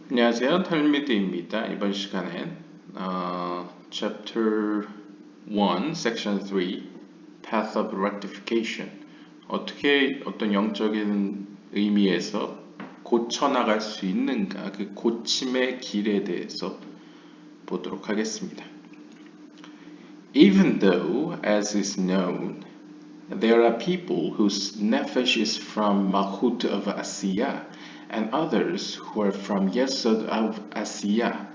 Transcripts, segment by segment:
안녕하세요. 털미드입니다. 이번 시간엔 Chapter 1, Section 3, Path of Rectification 어떻게 어떤 영적인 의미에서 고쳐나갈 수 있는가 그 고침의 길에 대해서 보도록 하겠습니다. Even though, as is known, there are people whose nefesh is from Malchut of Asiya and others who are from Yesod of Asiya.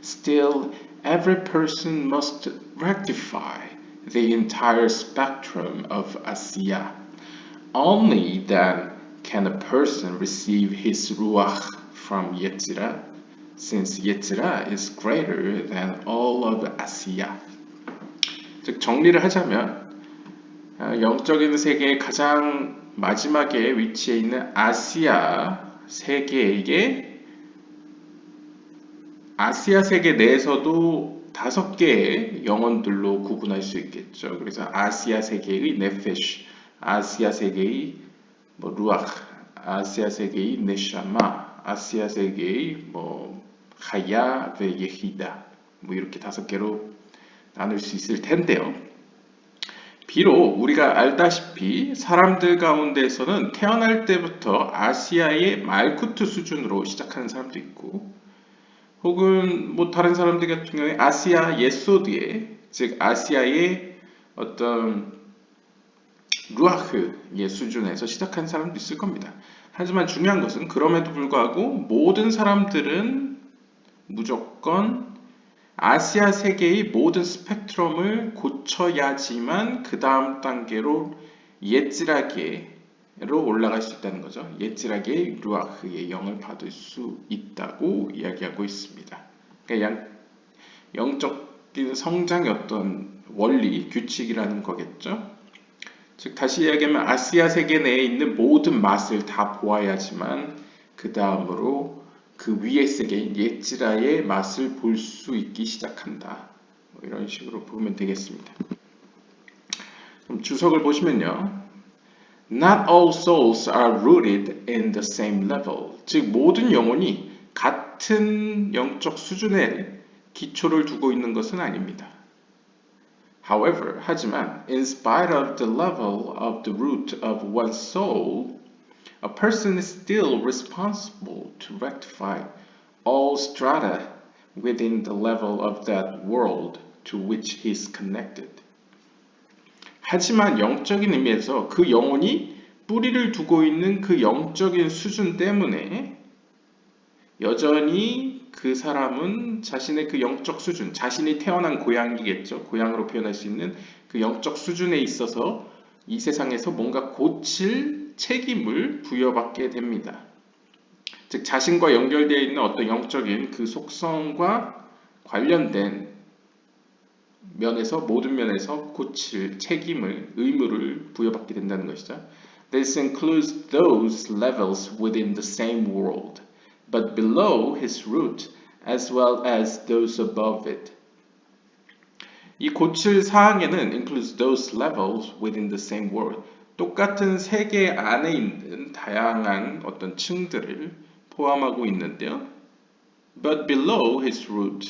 Still, every person must rectify the entire spectrum of Asiya. Only then can a person receive his Ruach from Yetzirah, since Yetzirah is greater than all of Asiya. 즉 정리를 하자면 영적인 세계의 가장 마지막에 위치해 있는 아시아 세계에게 아시아 세계 내에서도 5개의 영혼들로 구분할 수 있겠죠. 그래서 아시아 세계의 네페쉬, 아시아 세계의 루아흐, 아시아 세계의 네샤마, 아시아 세계의 하야 베 예히다 이렇게 5개로 나눌 수 있을 텐데요. 비록 우리가 알다시피 사람들 가운데서는 태어날 때부터 아시아의 말쿠트 수준으로 시작하는 사람도 있고 혹은 다른 사람들 같은 경우에 아시아 예소드의 즉 아시아의 어떤 루아흐의 수준에서 시작한 사람도 있을 겁니다. 하지만 중요한 것은 그럼에도 불구하고 모든 사람들은 무조건 아시아 세계의 모든 스펙트럼을 고쳐야지만 그 다음 단계로 예찌라게로 올라갈 수 있다는 거죠. 예찌라게 루아흐의 영을 받을 수 있다고 이야기하고 있습니다. 그러니까 영적인 성장의 어떤 원리, 규칙이라는 거겠죠. 즉 다시 이야기하면 아시아 세계 내에 있는 모든 맛을 다 보아야지만 그 다음으로 그 위의 세계인 예지라의 맛을 볼 수 있기 시작한다. 이런 식으로 보면 되겠습니다. 그럼 주석을 보시면요. Not all souls are rooted in the same level. 즉 모든 영혼이 같은 영적 수준의 기초를 두고 있는 것은 아닙니다. However, 하지만 in spite of the level of the root of one's soul, a person is still responsible to rectify all strata within the level of that world to which he is connected. 하지만 영적인 의미에서 그 영혼이 뿌리를 두고 있는 그 영적인 수준 때문에 여전히 그 사람은 자신의 그 영적 수준, 자신이 태어난 고향이겠죠. 고향으로 표현할 수 있는 그 영적 수준에 있어서 이 세상에서 뭔가 고칠 책임을 부여받게 됩니다. 즉 자신과 연결되어 있는 어떤 영적인 그 속성과 관련된 면에서 모든 면에서 고칠 책임을 의무를 부여받게 된다는 것이죠. This includes those levels within the same world, but below his root, as well as those above it. 이 고칠 사항에는 includes those levels within the same world. 똑같은 세계 안에 있는 다양한 어떤 층들을 포함하고 있는데요. But below his root.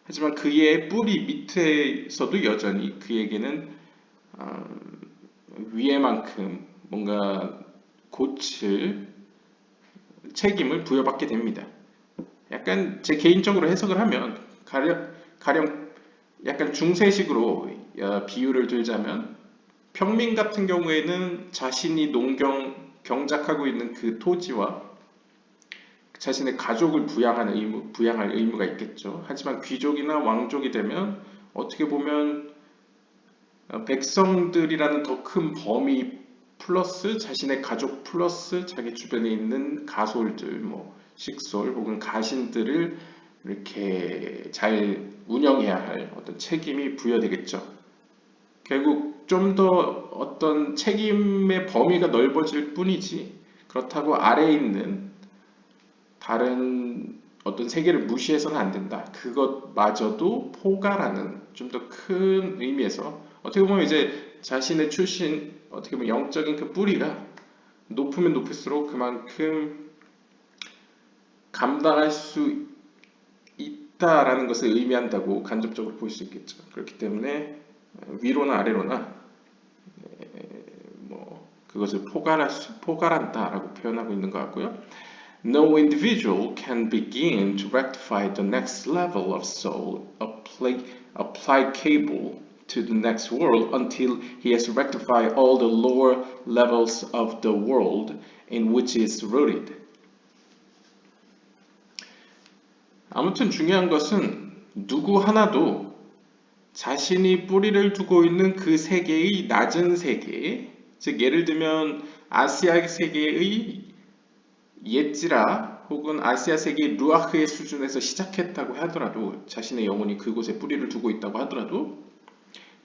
하지만 그의 뿌리 밑에서도 여전히 그에게는 위에만큼 뭔가 고칠 책임을 부여받게 됩니다. 약간 제 개인적으로 해석을 하면 가령 약간 중세식으로 비유를 들자면 평민 같은 경우에는 자신이 경작하고 있는 그 토지와 자신의 가족을 부양할 의무가 있겠죠. 하지만 귀족이나 왕족이 되면 어떻게 보면 백성들이라는 더 큰 범위 플러스 자신의 가족 플러스 자기 주변에 있는 가솔들, 식솔 혹은 가신들을 이렇게 잘 운영해야 할 어떤 책임이 부여되겠죠. 결국 좀 더 어떤 책임의 범위가 넓어질 뿐이지 그렇다고 아래에 있는 다른 어떤 세계를 무시해서는 안 된다. 그것마저도 포괄하는 좀 더 큰 의미에서 어떻게 보면 이제 자신의 출신 어떻게 보면 영적인 그 뿌리가 높으면 높을수록 그만큼 감당할 수 있다라는 것을 의미한다고 간접적으로 볼 수 있겠죠. 그렇기 때문에 위로나 아래로나 뭐 그것을 포괄한다라고 표현하고 있는 것 같고요. No individual can begin to rectify the next level of soul applicable to the next world until he has rectified all the lower levels of the world in which he is rooted. 아무튼 중요한 것은 누구 하나도 자신이 뿌리를 두고 있는 그 세계의 낮은 세계, 즉 예를 들면 아시아 세계의 예지라 혹은 아시아 세계의 루아흐의 수준에서 시작했다고 하더라도 자신의 영혼이 그곳에 뿌리를 두고 있다고 하더라도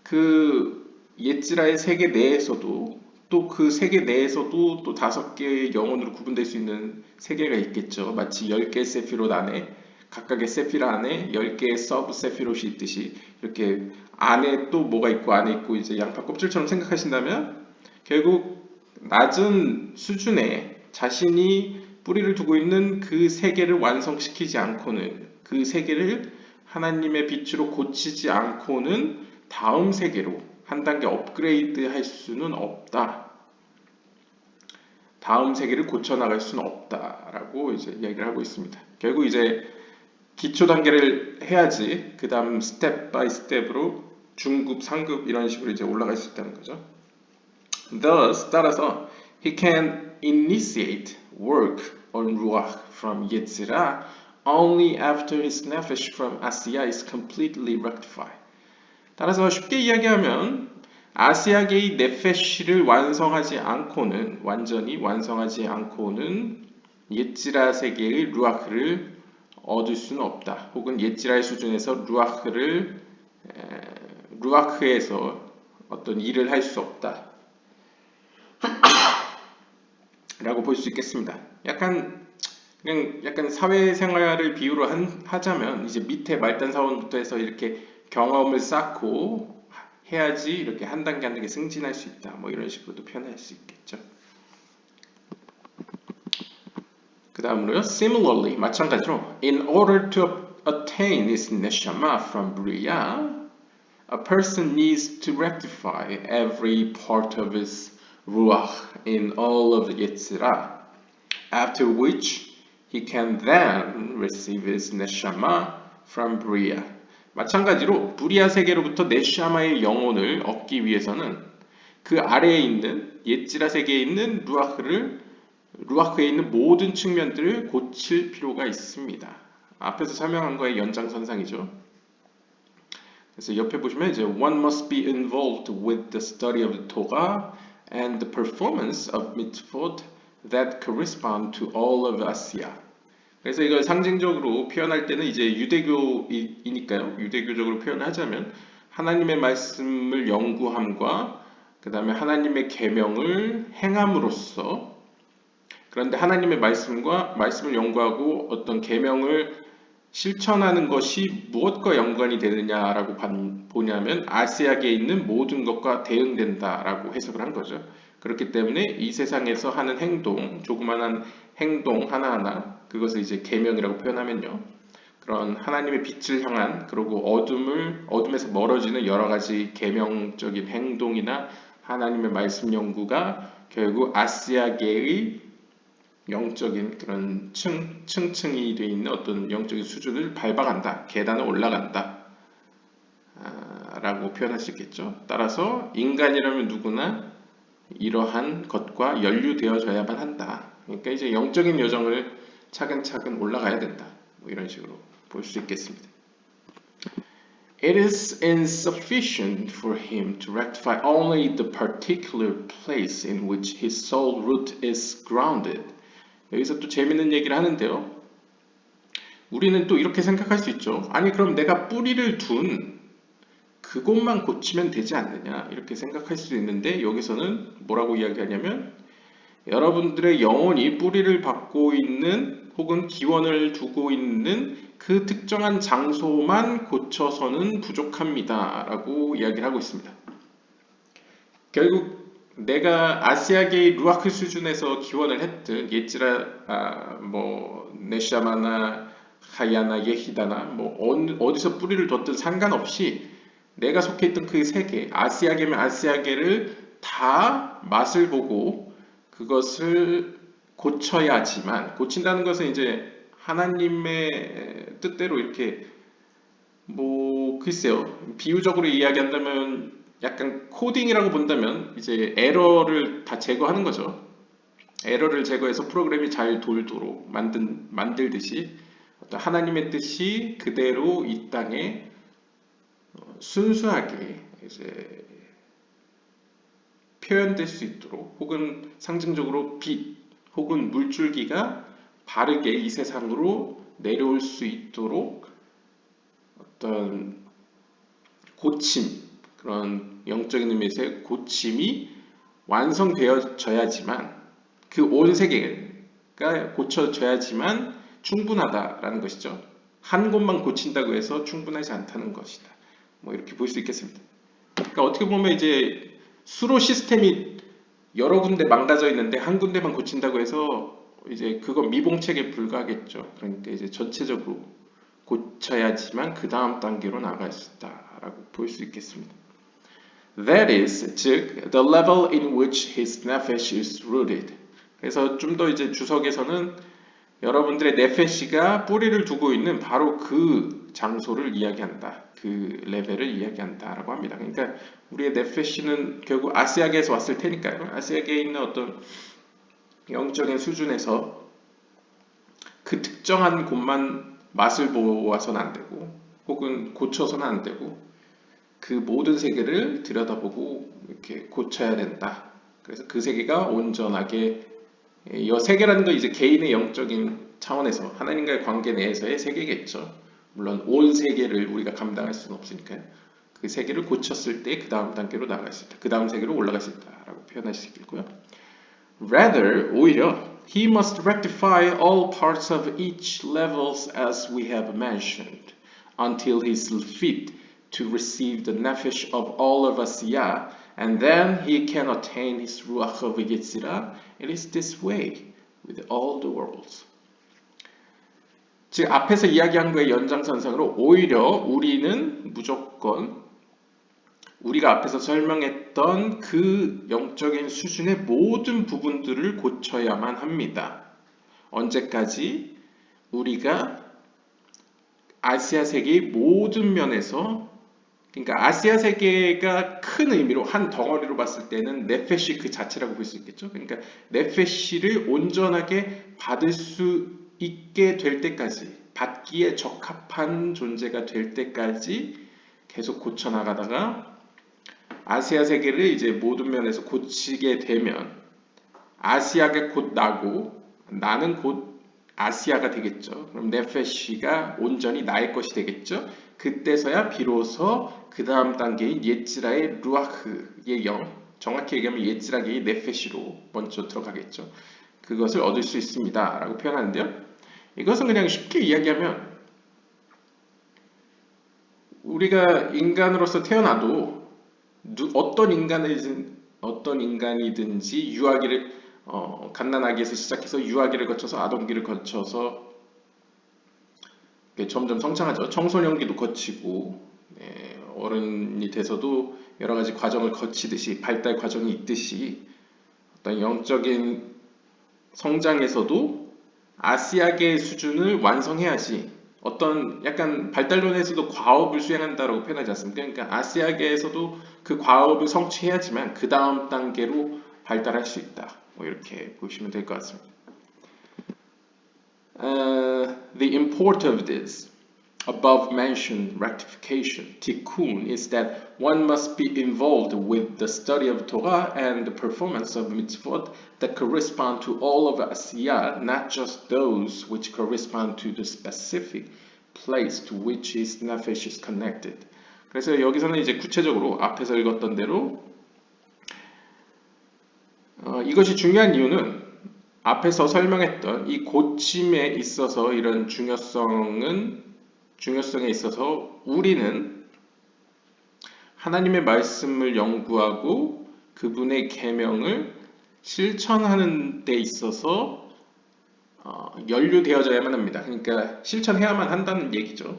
그 예지라의 세계 내에서도 또 그 세계 내에서도 또 5개의 영혼으로 구분될 수 있는 세계가 있겠죠. 마치 10개의 세피롯 안에 각각의 세피라 안에 10개의 서브 세피롯이 있듯이 이렇게 안에 또 뭐가 있고 안에 있고 이제 양파 껍질처럼 생각하신다면 결국 낮은 수준에 자신이 뿌리를 두고 있는 그 세계를 완성시키지 않고는 그 세계를 하나님의 빛으로 고치지 않고는 다음 세계로 한 단계 업그레이드 할 수는 없다. 다음 세계를 고쳐나갈 수는 없다라고 이제 이야기를 하고 있습니다. 결국 이제 기초 단계를 해야지 그 다음 스텝 바이 스텝으로 중급, 상급 이런 식으로 이제 올라갈 수 있다는 거죠. Thus, 따라서 he can initiate work on ruach from Yetzirah only after his nefesh from Asiya is completely rectified. 따라서 쉽게 이야기하면 아시아계의 네페시를 완전히 완성하지 않고는 예지라 세계의 루아흐를 얻을 수는 없다. 혹은 예지라의 수준에서 루아흐에서 어떤 일을 할 수 없다. 라고 볼 수 있겠습니다. 약간 사회생활을 비유로 하자면 이제 밑에 말단 사원부터 해서 이렇게 경험을 쌓고 해야지 이렇게 한 단계 한 단계 승진할 수 있다. 뭐 이런 식으로도 표현할 수 있겠죠. 그 다음으로요. Similarly, 마찬가지로 in order to attain its neshama from Bria, a person needs to rectify every part of his ruach in all of the Yetzirah, after which he can then receive his neshama from Bria. 마찬가지로 브리아 세계로부터 네샤마의 영혼을 얻기 위해서는 그 아래에 있는 예지라 세계에 있는 루아흐에 있는 모든 측면들을 고칠 필요가 있습니다. 앞에서 설명한 거의 연장선상이죠. 그래서 옆에 보시면 이제 one must be involved with the study of the Torah and the performance of mitzvot that correspond to all of Asia. 그래서 이걸 상징적으로 표현할 때는 이제 유대교이니까요. 유대교적으로 표현하자면 하나님의 말씀을 연구함과 그 다음에 하나님의 계명을 행함으로써 그런데 하나님의 말씀을 연구하고 어떤 계명을 실천하는 것이 무엇과 연관이 되느냐라고 보냐면 아시아계에 있는 모든 것과 대응된다라고 해석을 한 거죠. 그렇기 때문에 이 세상에서 하는 행동, 조그만한 행동 하나하나 그것을 이제 계명이라고 표현하면요. 그런 하나님의 빛을 향한 그리고 어둠에서 멀어지는 여러 가지 계명적인 행동이나 하나님의 말씀 연구가 결국 아시아계의 영적인 그런 층층이 되어 있는 어떤 영적인 수준을 밟아간다, 계단을 올라간다 라고 표현할 수 있겠죠. 따라서 인간이라면 누구나 이러한 것과 연루되어져야만 한다. 그러니까 이제 영적인 여정을 차근차근 올라가야 된다. 뭐 이런 식으로 볼 수 있겠습니다. It is insufficient for him to rectify only the particular place in which his soul root is grounded. 여기서 또 재밌는 얘기를 하는데요. 우리는 또 이렇게 생각할 수 있죠. 아니 그럼 내가 뿌리를 둔 그곳만 고치면 되지 않느냐 이렇게 생각할 수 있는데 여기서는 뭐라고 이야기하냐면 여러분들의 영혼이 뿌리를 받고 있는 혹은 기원을 두고 있는 그 특정한 장소만 고쳐서는 부족합니다 라고 이야기를 하고 있습니다. 결국 내가 아시아계의 루아크 수준에서 기원을 했든 예찌라 뭐 네샤마나 하야나 예히다나 뭐 어디서 뿌리를 뒀든 상관없이 내가 속해 있던 그 세계 아시아계면 아시아계를 다 맛을 보고 그것을 고쳐야지만 고친다는 것은 이제 하나님의 뜻대로 이렇게 뭐 글쎄요 비유적으로 이야기한다면 약간 코딩이라고 본다면 이제 에러를 다 제거하는 거죠. 에러를 제거해서 프로그램이 잘 돌도록 만들듯이 어떤 하나님의 뜻이 그대로 이 땅에 순수하게 이제 표현될 수 있도록 혹은 상징적으로 빛 혹은 물줄기가 바르게 이 세상으로 내려올 수 있도록 어떤 고침, 그런 영적인 의미에서의 고침이 완성되어져야지만 그 온 세계가 고쳐져야지만 충분하다라는 것이죠. 한 곳만 고친다고 해서 충분하지 않다는 것이다. 뭐 이렇게 볼 수 있겠습니다. 그러니까 어떻게 보면 이제 수로 시스템이 여러 군데 망가져 있는데 한 군데만 고친다고 해서 이제 그건 미봉책에 불과하겠죠. 그러니까 이제 전체적으로 고쳐야지만 그 다음 단계로 나갈 수 있다라고 볼 수 있겠습니다. That is, 즉, the level in which his nefesh is rooted. 그래서 좀 더 이제 주석에서는 여러분들의 네페시가 뿌리를 두고 있는 바로 그 장소를 이야기한다. 그 레벨을 이야기한다라고 합니다. 그러니까 우리의 네페시는 결국 아시아계에서 왔을 테니까요. 아시아계에 있는 어떤 영적인 수준에서 그 특정한 곳만 맛을 보아서는 안 되고 혹은 고쳐서는 안 되고 그 모든 세계를 들여다보고 이렇게 고쳐야 된다. 그래서 그 세계가 온전하게 이 세계라는 건 이제 개인의 영적인 차원에서 하나님과의 관계 내에서의 세계겠죠. 물론 온 세계를 우리가 감당할 수는 없으니까요. 그 세계를 고쳤을 때 그 다음 단계로 나갈 수 있다. 그 다음 세계로 올라갈 수 있다라고 표현할 수 있겠고요. Rather, 오히려 he must rectify all parts of each levels as we have mentioned until he is fit to receive the nefesh of all of Asiya and then he can attain his ruach of Yetzirah. It is this way with all the worlds. 즉 앞에서 이야기한 거의 연장선상으로 오히려 우리는 무조건 우리가 앞에서 설명했던 그 영적인 수준의 모든 부분들을 고쳐야만 합니다. 언제까지? 우리가 아시아 세계의 모든 면에서 그러니까 아시아 세계가 큰 의미로 한 덩어리로 봤을 때는 네페시 그 자체라고 볼 수 있겠죠. 그러니까 네페시를 온전하게 받을 수 있게 될 때까지 받기에 적합한 존재가 될 때까지 계속 고쳐나가다가 아시아 세계를 이제 모든 면에서 고치게 되면 아시아가 곧 나고 나는 곧 아시아가 되겠죠. 그럼 네페시가 온전히 나의 것이 되겠죠. 그때서야 비로소 그 다음 단계인 예찌라의 루아흐의 영, 정확히 얘기하면 예찌라의 네페시로 먼저 들어가겠죠. 그것을 얻을 수 있습니다. 라고 표현하는데요. 이것은 그냥 쉽게 이야기하면 우리가 인간으로서 태어나도 어떤 인간이든지 유아기를 갓난아기에서 시작해서 유아기를 거쳐서 아동기를 거쳐서 점점 성장하죠. 청소년기도 거치고 어른이 돼서도 여러 가지 과정을 거치듯이 발달 과정이 있듯이 어떤 영적인 성장에서도 아시아계의 수준을 완성해야지 어떤 약간 발달론에서도 과업을 수행한다라고 표현하지 않습니까? 그러니까 아시아계에서도 그 과업을 성취해야지만 그 다음 단계로 발달할 수 있다. 뭐 이렇게 보시면 될 것 같습니다. The import of this above mentioned rectification, tikkun, is that one must be involved with the study of Torah and the performance of mitzvot that correspond to all of Asiyah, not just those which correspond to the specific place to which his nefesh is connected. 그래서 여기서는 이제 구체적으로 앞에서 읽었던 대로 이것이 중요한 이유는 앞에서 설명했던 이 고침에 있어서 이런 중요성에 있어서 우리는 하나님의 말씀을 연구하고 그분의 계명을 실천하는 데 있어서 연루되어져야만 합니다. 그러니까 실천해야만 한다는 얘기죠.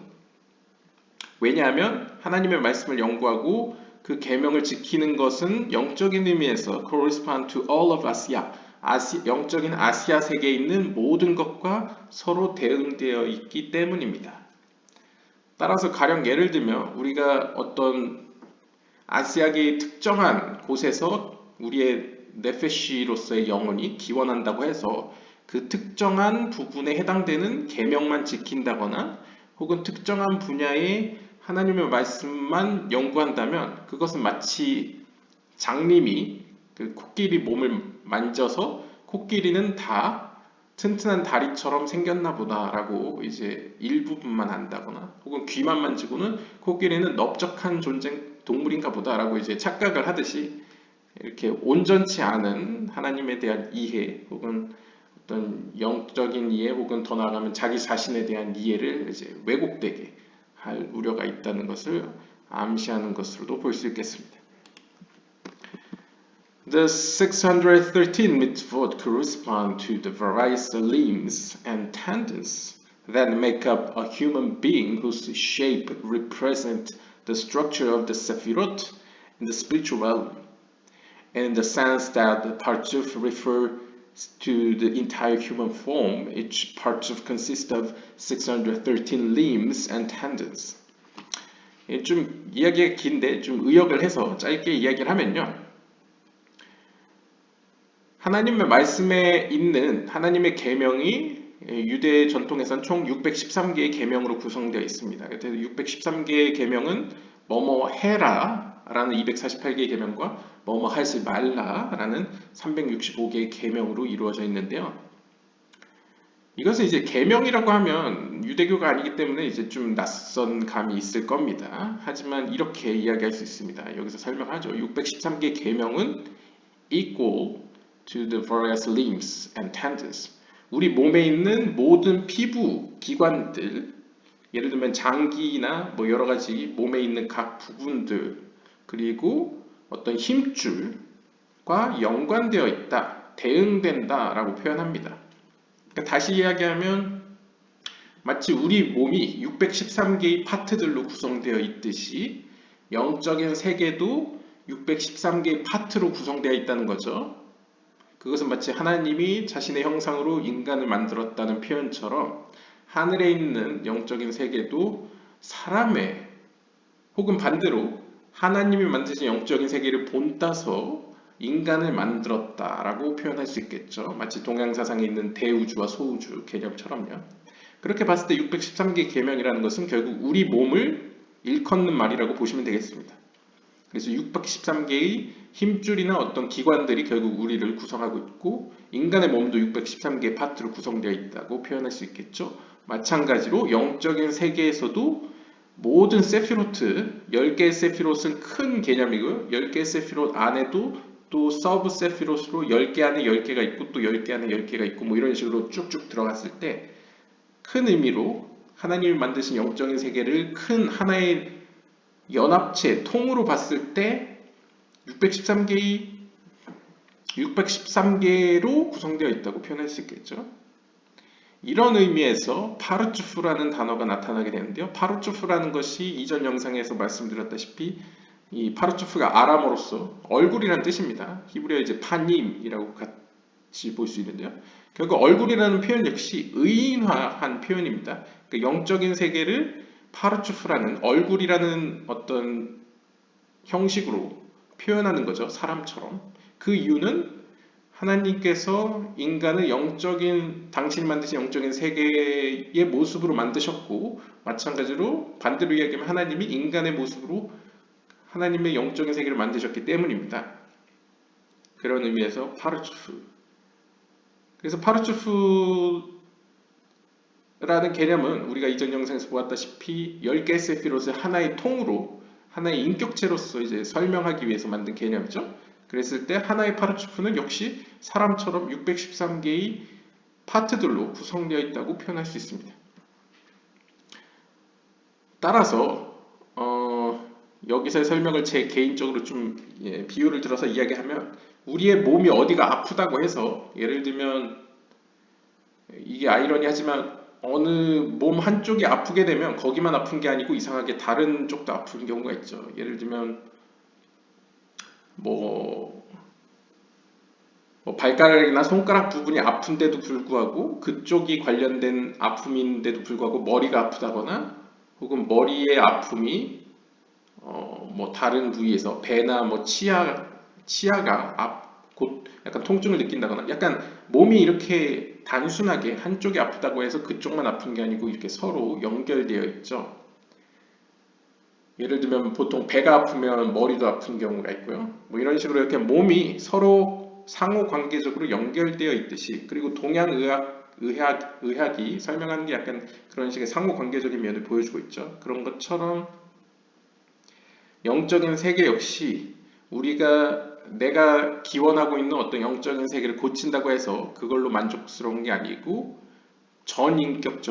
왜냐하면 하나님의 말씀을 연구하고 그 계명을 지키는 것은 영적인 의미에서 correspond to all of Asia, 영적인 아시아 세계에 있는 모든 것과 서로 대응되어 있기 때문입니다. 따라서 가령 예를 들면 우리가 어떤 아시아계의 특정한 곳에서 우리의 네페시로서의 영혼이 기원한다고 해서 그 특정한 부분에 해당되는 계명만 지킨다거나 혹은 특정한 분야의 하나님의 말씀만 연구한다면 그것은 마치 장님이 그 코끼리 몸을 만져서 코끼리는 다 튼튼한 다리처럼 생겼나 보다라고 이제 일부분만 안다거나 혹은 귀만 만지고는 코끼리는 넓적한 동물인가 보다라고 이제 착각을 하듯이 이렇게 온전치 않은 하나님에 대한 이해 혹은 어떤 영적인 이해 혹은 더 나아가면 자기 자신에 대한 이해를 이제 왜곡되게 할 우려가 있다는 것을 암시하는 것으로도 볼 수 있겠습니다. The 613 mitzvot correspond to the various limbs and tendons that make up a human being whose shape represents the structure of the Sefirot in the spiritual realm, in the sense that the partsuf refer to the entire human form. Each partsuf consists of 613 limbs and tendons. 좀 이야기가 긴데 좀 의역을 해서 짧게 이야기를 하면요. 하나님의 말씀에 있는 하나님의 계명이 유대 전통에선 총 613개의 계명으로 구성되어 있습니다. 그래서 613개의 계명은 뭐뭐 해라 라는 248개의 계명과 뭐뭐 하지 말라 라는 365개의 계명으로 이루어져 있는데요. 이것은 이제 계명이라고 하면 유대교가 아니기 때문에 이제 좀 낯선 감이 있을 겁니다. 하지만 이렇게 이야기할 수 있습니다. 여기서 설명하죠. 613개의 계명은 equal to the various limbs and tendons. 우리 몸에 있는 모든 피부 기관들, 예를 들면 장기나 뭐 여러 가지 몸에 있는 각 부분들, 그리고 어떤 힘줄과 연관되어 있다, 대응된다라고 표현합니다. 그러니까 다시 이야기하면 마치 우리 몸이 613개의 파트들로 구성되어 있듯이 영적인 세계도 613개의 파트로 구성되어 있다는 거죠. 그것은 마치 하나님이 자신의 형상으로 인간을 만들었다는 표현처럼 하늘에 있는 영적인 세계도 사람의 혹은 반대로 하나님이 만드신 영적인 세계를 본따서 인간을 만들었다라고 표현할 수 있겠죠. 마치 동양사상에 있는 대우주와 소우주 개념처럼요. 그렇게 봤을 때 613개 계명이라는 것은 결국 우리 몸을 일컫는 말이라고 보시면 되겠습니다. 그래서 613개의 힘줄이나 어떤 기관들이 결국 우리를 구성하고 있고 인간의 몸도 613개의 파트로 구성되어 있다고 표현할 수 있겠죠. 마찬가지로 영적인 세계에서도 모든 세피로트, 10개의 세피롯은 큰 개념이고요. 10개의 세피롯 안에도 또 서브 세피롯으로 10개 안에 10개가 있고 또 10개 안에 10개가 있고 뭐 이런 식으로 쭉쭉 들어갔을 때 큰 의미로 하나님이 만드신 영적인 세계를 큰 하나의 연합체, 통으로 봤을 때 613개로 구성되어 있다고 표현할 수 있겠죠. 이런 의미에서 파르츠프라는 단어가 나타나게 되는데요. 파르츠프라는 것이 이전 영상에서 말씀드렸다시피 이 파르츠프가 아람어로서 얼굴이라는 뜻입니다. 히브리어 이제 파님이라고 같이 볼 수 있는데요. 결국 얼굴이라는 표현 역시 의인화한 표현입니다. 그러니까 영적인 세계를 파르츠프라는 얼굴이라는 어떤 형식으로 표현하는 거죠. 사람처럼. 그 이유는 하나님께서 인간을 당신이 만드신 영적인 세계의 모습으로 만드셨고 마찬가지로 반대로 이야기하면 하나님이 인간의 모습으로 하나님의 영적인 세계를 만드셨기 때문입니다. 그런 의미에서 파르츠프. 그래서 파르츠프라는 개념은 우리가 이전 영상에서 보았다시피 10개의 세피롯을 하나의 통으로 하나의 인격체로서 이제 설명하기 위해서 만든 개념이죠. 그랬을 때 하나의 파르츠프는 역시 사람처럼 613개의 파트들로 구성되어 있다고 표현할 수 있습니다. 따라서 여기서의 설명을 제 개인적으로 좀 비유를 들어서 이야기하면 우리의 몸이 어디가 아프다고 해서 예를 들면 이게 아이러니하지만 어느 몸 한쪽이 아프게 되면 거기만 아픈 게 아니고 이상하게 다른 쪽도 아픈 경우가 있죠. 예를 들면 뭐, 뭐 발가락이나 손가락 부분이 아픈데도 불구하고 그쪽이 관련된 아픔인데도 불구하고 머리가 아프다거나 혹은 머리의 아픔이 뭐 다른 부위에서 배나 뭐 치아가 곧 약간 통증을 느낀다거나 약간 몸이 이렇게 단순하게 한쪽이 아프다고 해서 그쪽만 아픈 게 아니고 이렇게 서로 연결되어 있죠. 예를 들면 보통 배가 아프면 머리도 아픈 경우가 있고요. 뭐 이런 식으로 이렇게 몸이 서로 상호 관계적으로 연결되어 있듯이 그리고 의학이 설명하는 게 약간 그런 식의 상호 관계적인 면을 보여주고 있죠. 그런 것처럼 영적인 세계 역시 내가 기원하고 있는 어떤 영적인 세계를 고친다고 해서 그걸로 만족스러운 게 아니고 전인적으로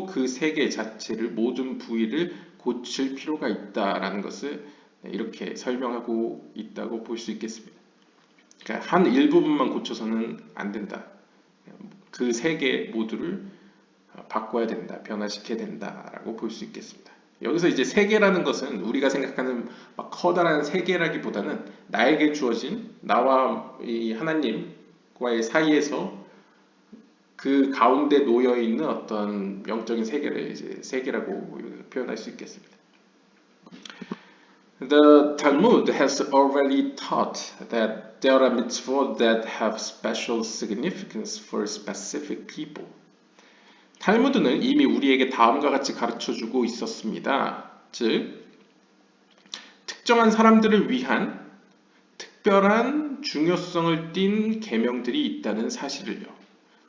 그 세계 자체를 모든 부위를 고칠 필요가 있다라는 것을 이렇게 설명하고 있다고 볼 수 있겠습니다. 그러니까 한 일부분만 고쳐서는 안 된다. 그 세계 모두를 바꿔야 된다, 변화시켜야 된다라고 볼 수 있겠습니다. 여기서 이제 세계라는 것은 우리가 생각하는 막 커다란 세계라기보다는 나에게 주어진 나와 이 하나님과의 사이에서 그 가운데 놓여 있는 어떤 영적인 세계를 이제 세계라고 표현할 수 있겠습니다. The Talmud has already taught that there are mitzvot that have special significance for specific people. 탈무드는 이미 우리에게 다음과 같이 가르쳐주고 있었습니다. 즉, 특정한 사람들을 위한 특별한 중요성을 띤 계명들이 있다는 사실을요.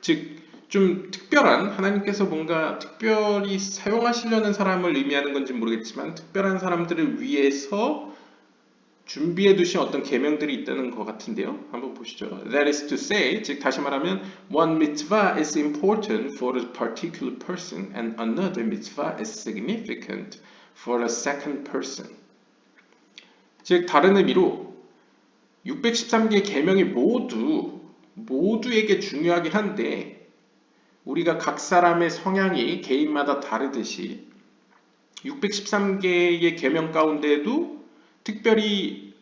즉, 좀 특별한 하나님께서 뭔가 특별히 사용하시려는 사람을 의미하는 건지 모르겠지만 특별한 사람들을 위해서 준비해 두신 어떤 계명들이 있다는 것 같은데요. 한번 보시죠. That is to say, 즉 다시 말하면 one mitzvah is important for a particular person and another mitzvah is significant for a second person. 즉 다른 의미로 613개의 계명이 모두에게 중요하긴 한데 우리가 각 사람의 성향이 개인마다 다르듯이 613개의 계명 가운데에도 특별히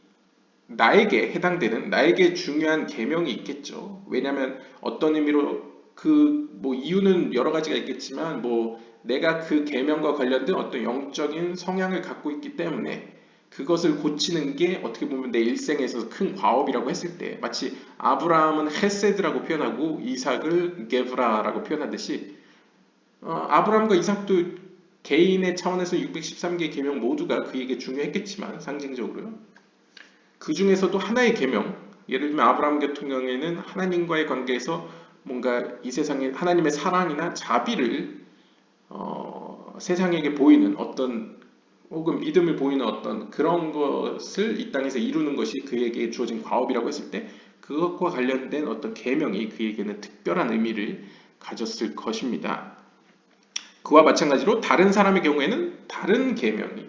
나에게 해당되는 나에게 중요한 계명이 있겠죠. 왜냐하면 어떤 의미로 뭐 이유는 여러 가지가 있겠지만 뭐 내가 그 계명과 관련된 어떤 영적인 성향을 갖고 있기 때문에 그것을 고치는 게 어떻게 보면 내 일생에 있어서 큰 과업이라고 했을 때 마치 아브라함은 헤세드라고 표현하고 이삭을 게브라라고 표현하듯이 아브라함과 이삭도 개인의 차원에서 613개의 계명 모두가 그에게 중요했겠지만 상징적으로요. 그 중에서도 하나의 계명, 예를 들면 아브라함 같은 경우에는 하나님과의 관계에서 뭔가 이 세상에 하나님의 사랑이나 자비를 세상에게 보이는 어떤 혹은 믿음을 보이는 어떤 그런 것을 이 땅에서 이루는 것이 그에게 주어진 과업이라고 했을 때 그것과 관련된 어떤 계명이 그에게는 특별한 의미를 가졌을 것입니다. 그와 마찬가지로 다른 사람의 경우에는 다른 계명이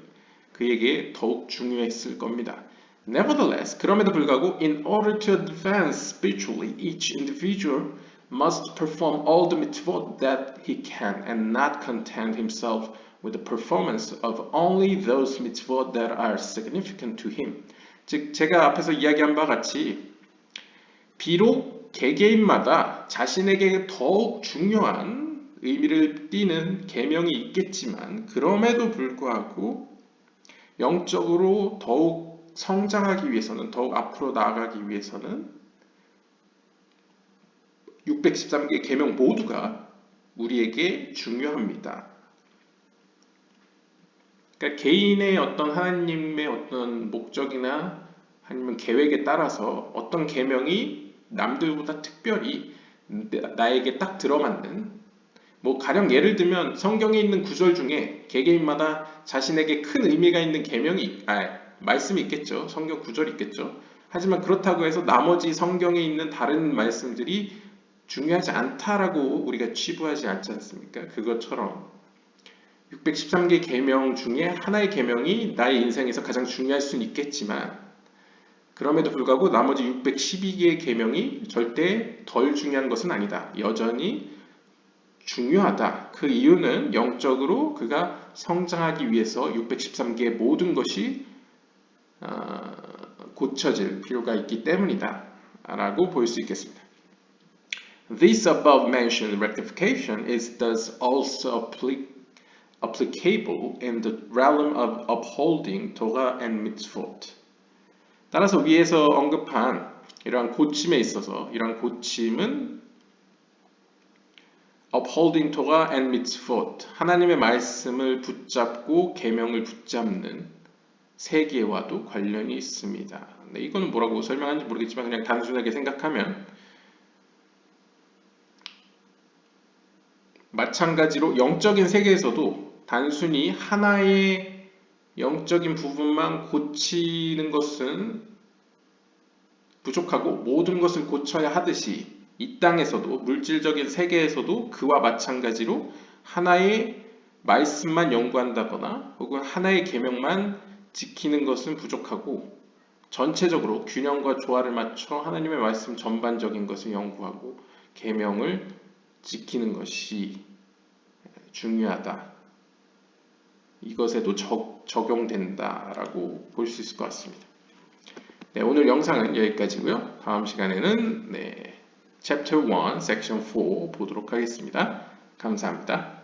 그에게 더욱 중요했을 겁니다. Nevertheless, 그럼에도 불구하고 in order to advance spiritually, each individual must perform all the mitzvot that he can and not content himself with the performance of only those mitzvot that are significant to him. 즉, 제가 앞에서 이야기한 바와 같이 비록 개개인마다 자신에게 더욱 중요한 의미를 띠는 계명이 있겠지만 그럼에도 불구하고 영적으로 더욱 성장하기 위해서는 더욱 앞으로 나아가기 위해서는 613개의 계명 모두가 우리에게 중요합니다. 그러니까 개인의 어떤 하나님의 어떤 목적이나 아니면 계획에 따라서 어떤 계명이 남들보다 특별히 나에게 딱 들어맞는 뭐 가령 예를 들면 성경에 있는 구절 중에 개개인마다 자신에게 큰 의미가 있는 말씀이 있겠죠. 성경 구절이 있겠죠. 하지만 그렇다고 해서 나머지 성경에 있는 다른 말씀들이 중요하지 않다라고 우리가 치부하지 않지 않습니까? 그것처럼 613개 계명 중에 하나의 계명이 나의 인생에서 가장 중요할 수는 있겠지만 그럼에도 불구하고 나머지 612개의 계명이 절대 덜 중요한 것은 아니다. 여전히 중요하다. 그 이유는 영적으로 그가 성장하기 위해서 613개의 모든 것이 고쳐질 필요가 있기 때문이다. 라고 볼 수 있겠습니다. This above mentioned rectification is thus also applicable in the realm of upholding Torah and mitzvot. 따라서 위에서 언급한 이러한 고침에 있어서 이러한 고침은 upholding Torah and mitzvot, 하나님의 말씀을 붙잡고 계명을 붙잡는 세계와도 관련이 있습니다. 네, 이거는 뭐라고 설명하는지 모르겠지만 그냥 단순하게 생각하면 마찬가지로 영적인 세계에서도 단순히 하나의 영적인 부분만 고치는 것은 부족하고 모든 것을 고쳐야 하듯이 이 땅에서도 물질적인 세계에서도 그와 마찬가지로 하나의 말씀만 연구한다거나 혹은 하나의 계명만 지키는 것은 부족하고 전체적으로 균형과 조화를 맞춰 하나님의 말씀 전반적인 것을 연구하고 계명을 지키는 것이 중요하다. 이것에도 적용된다라고 볼 수 있을 것 같습니다. 네, 오늘 영상은 여기까지고요. 다음 시간에는 Chapter 1, Section 4 보도록 하겠습니다. 감사합니다.